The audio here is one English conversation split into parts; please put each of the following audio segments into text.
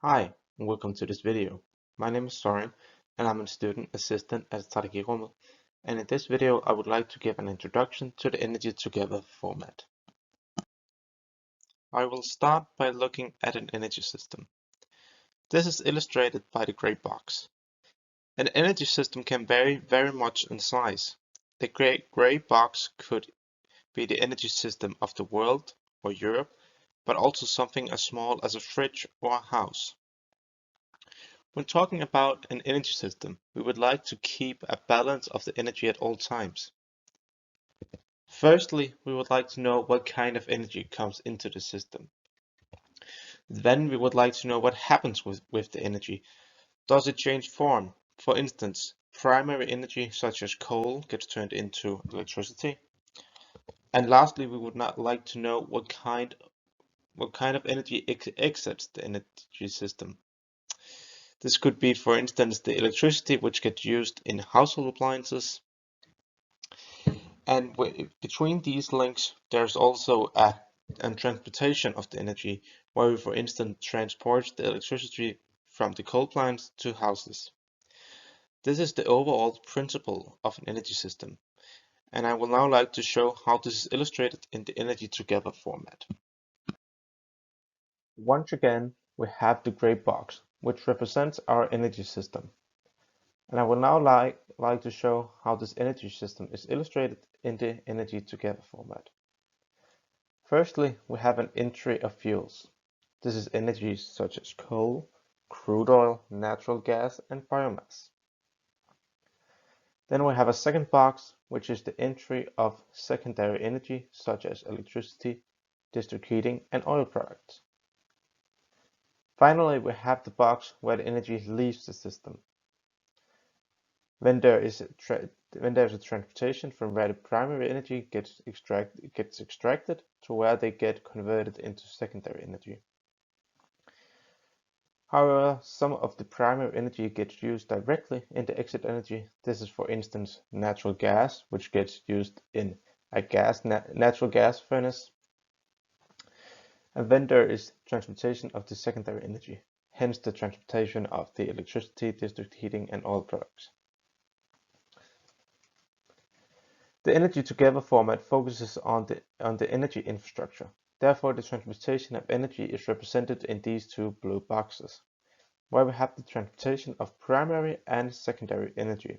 Hi, and welcome to this video. My name is Soren, and I'm a student assistant at Strategirummet. And in this video, I would like to give an introduction to the Energy Together format. I will start by looking at an energy system. This is illustrated by the gray box. An energy system can vary very much in size. The gray box could be the energy system of the world or Europe, but also something as small as a fridge or a house. When talking about an energy system, we would like to keep a balance of the energy at all times. Firstly, we would like to know what kind of energy comes into the system. Then we would like to know what happens with the energy. Does it change form? For instance, primary energy such as coal gets turned into electricity. And lastly, we would not like to know what kind of energy exits the energy system. This could be, for instance, the electricity which gets used in household appliances. And between these links, there's also a transportation of the energy, where we, for instance, transport the electricity from the coal plants to houses. This is the overall principle of an energy system, and I will now like to show how this is illustrated in the Energy Together format. Once again, we have the gray box, which represents our energy system. And I will now like to show how this energy system is illustrated in the Energy Together format. Firstly, we have an entry of fuels. This is energy such as coal, crude oil, natural gas, and biomass. Then we have a second box, which is the entry of secondary energy such as electricity, district heating, and oil products. Finally, we have the box where the energy leaves the system. When there is a transportation from where the primary energy gets extracted to where they get converted into secondary energy. However, some of the primary energy gets used directly in the exit energy. This is, for instance, natural gas, which gets used in a natural gas furnace. And then there is transportation of the secondary energy, hence the transportation of the electricity, district heating, and oil products. The Energy Together format focuses on the energy infrastructure. Therefore, the transportation of energy is represented in these two blue boxes, where we have the transportation of primary and secondary energy.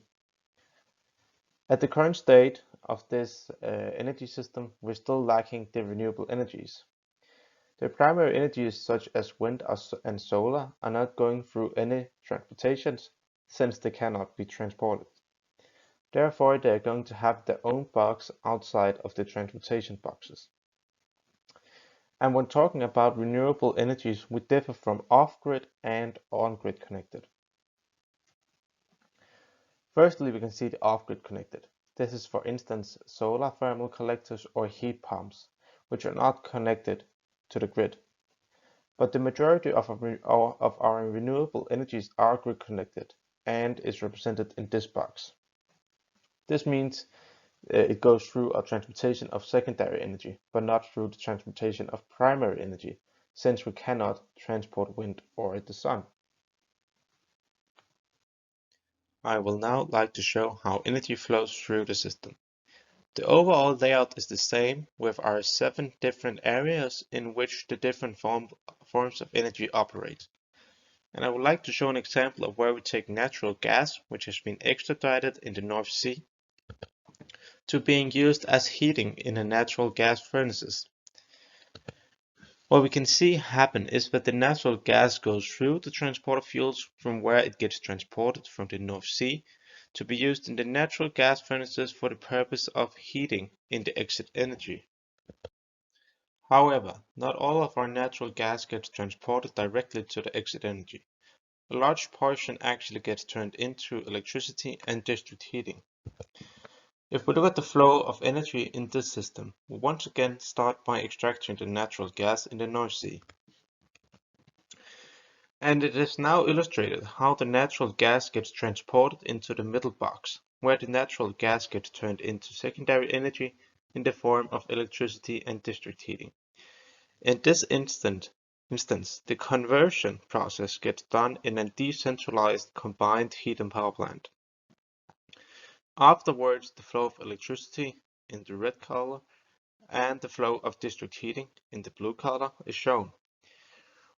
At the current state of this energy system, we're still lacking the renewable energies. The primary energies such as wind and solar are not going through any transportations since they cannot be transported. Therefore, they are going to have their own box outside of the transportation boxes. And when talking about renewable energies, we differ from off-grid and on-grid connected. Firstly, we can see the off-grid connected. This is, for instance, solar thermal collectors or heat pumps, which are not connected to the grid. But the majority of our renewable energies are grid connected and is represented in this box. This means it goes through a transportation of secondary energy, but not through the transportation of primary energy, since we cannot transport wind or the sun. I will now like to show how energy flows through the system. The overall layout is the same with our 7 different areas in which the different forms of energy operate. And I would like to show an example of where we take natural gas, which has been extracted in the North Sea, to being used as heating in the natural gas furnaces. What we can see happen is that the natural gas goes through the transport of fuels from where it gets transported from the North Sea to be used in the natural gas furnaces for the purpose of heating in the exit energy. However, not all of our natural gas gets transported directly to the exit energy. A large portion actually gets turned into electricity and district heating. If we look at the flow of energy in this system, we once again start by extracting the natural gas in the North Sea. And it is now illustrated how the natural gas gets transported into the middle box, where the natural gas gets turned into secondary energy in the form of electricity and district heating. In this instant, instance, the conversion process gets done in a decentralized combined heat and power plant. Afterwards, the flow of electricity in the red color and the flow of district heating in the blue color is shown,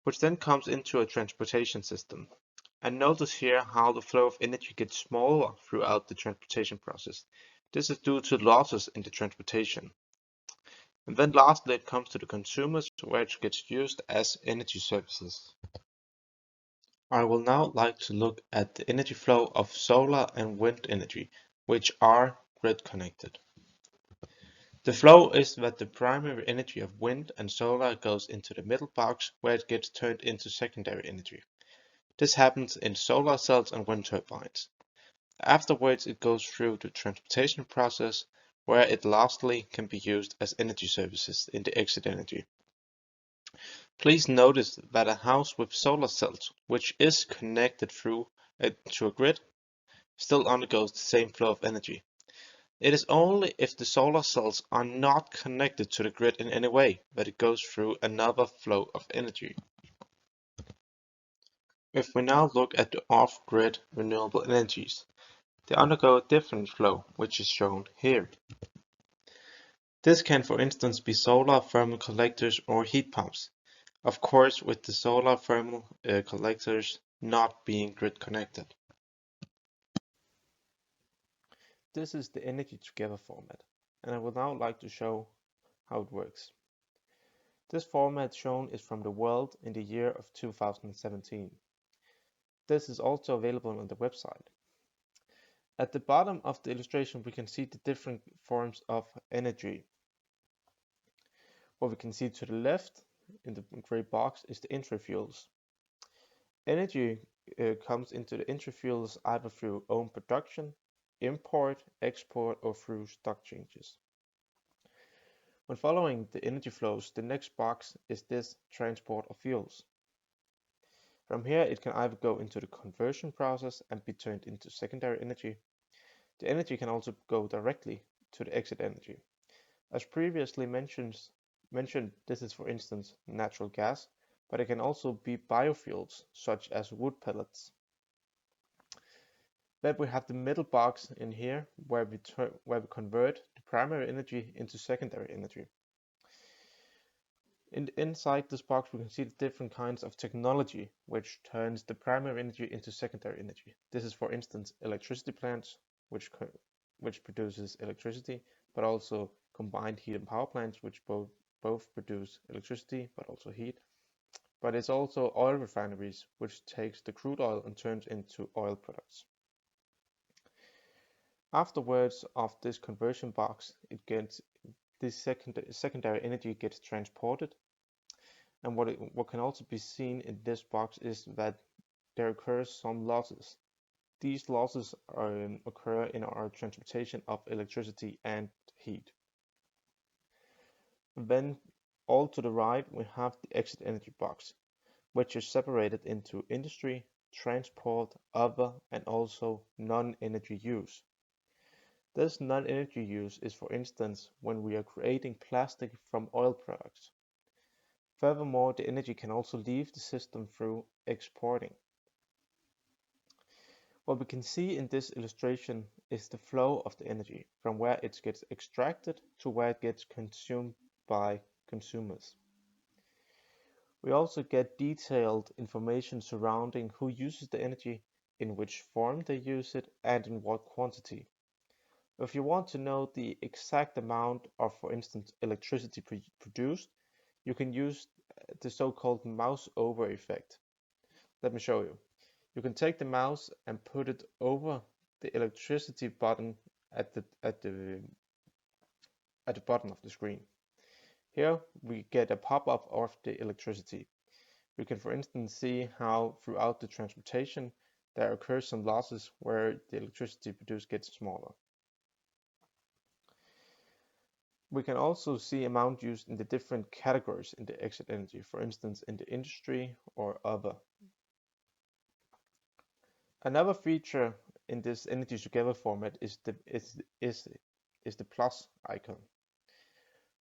which then comes into a transportation system. And notice here how the flow of energy gets smaller throughout the transportation process. This is due to losses in the transportation. And then lastly, it comes to the consumers, where it gets used as energy services. I will now like to look at the energy flow of solar and wind energy, which are grid connected. The flow is that the primary energy of wind and solar goes into the middle box, where it gets turned into secondary energy. This happens in solar cells and wind turbines. Afterwards, it goes through the transportation process, where it lastly can be used as energy services in the exit energy. Please notice that a house with solar cells, which is connected through to a grid, still undergoes the same flow of energy. It is only if the solar cells are not connected to the grid in any way that it goes through another flow of energy. If we now look at the off-grid renewable energies, they undergo a different flow, which is shown here. This can, for instance, be solar thermal collectors or heat pumps, of course with the solar thermal collectors not being grid connected. This is the energy together format, and I would now like to show how it works. This format shown is from the world in the year of 2017. This is also available on the website. At the bottom of the illustration we can see the different forms of energy. What we can see to the left in the gray box is the intra-fuels. Energy comes into the intra-fuels either through own production, import, export, or through stock changes. When following the energy flows, the next box is this transport of fuels. From here it can either go into the conversion process and be turned into secondary energy. The energy can also go directly to the exit energy. As previously mentioned, this is for instance natural gas, but it can also be biofuels such as wood pellets. Then we have the middle box in here where we convert the primary energy into secondary energy. Inside this box we can see the different kinds of technology which turns the primary energy into secondary energy. This is for instance electricity plants which produces electricity, but also combined heat and power plants which both produce electricity but also heat. But it's also oil refineries which takes the crude oil and turns into oil products. Afterwards of this conversion box, this secondary energy gets transported, and what can also be seen in this box is that there occurs some losses. These losses occur in our transportation of electricity and heat. Then all to the right we have the exit energy box, which is separated into industry, transport, other, and also non-energy use. This non-energy use is for instance when we are creating plastic from oil products. Furthermore, the energy can also leave the system through exporting. What we can see in this illustration is the flow of the energy from where it gets extracted to where it gets consumed by consumers. We also get detailed information surrounding who uses the energy, in which form they use it, and in what quantity. If you want to know the exact amount of, for instance, electricity produced, you can use the so-called mouse over effect. Let me show you. You can take the mouse and put it over the electricity button at the bottom of the screen. Here we get a pop-up of the electricity. We can for instance see how throughout the transportation there occurs some losses where the electricity produced gets smaller. We can also see amount used in the different categories in the exit energy, for instance in the industry or other. Another feature in this energy together format is the plus icon,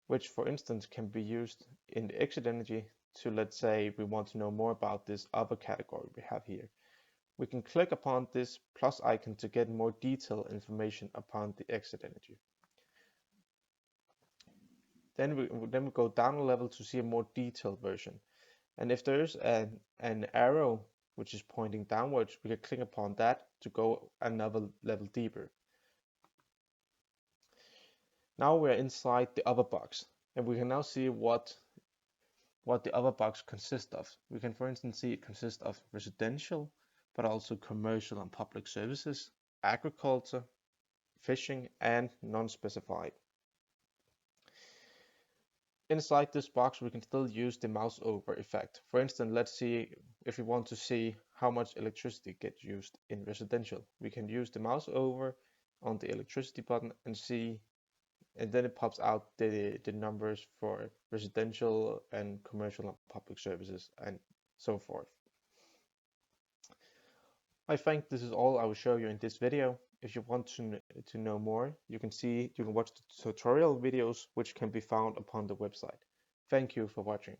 which for instance can be used in the exit energy to, let's say, we want to know more about this other category we have here, we can click upon this plus icon to get more detailed information upon the exit energy. Then we go down a level to see a more detailed version. And if there's an arrow which is pointing downwards, we can click upon that to go another level deeper. Now we're inside the other box, and we can now see what the other box consists of. We can, for instance, see it consists of residential, but also commercial and public services, agriculture, fishing, and non-specified. Inside this box, we can still use the mouse over effect. For instance, let's see if we want to see how much electricity gets used in residential. We can use the mouse over on the electricity button and see, and then it pops out the numbers for residential and commercial and public services and so forth. I think this is all I will show you in this video. If you want to know more, you can watch the tutorial videos which can be found upon the website. Thank you for watching.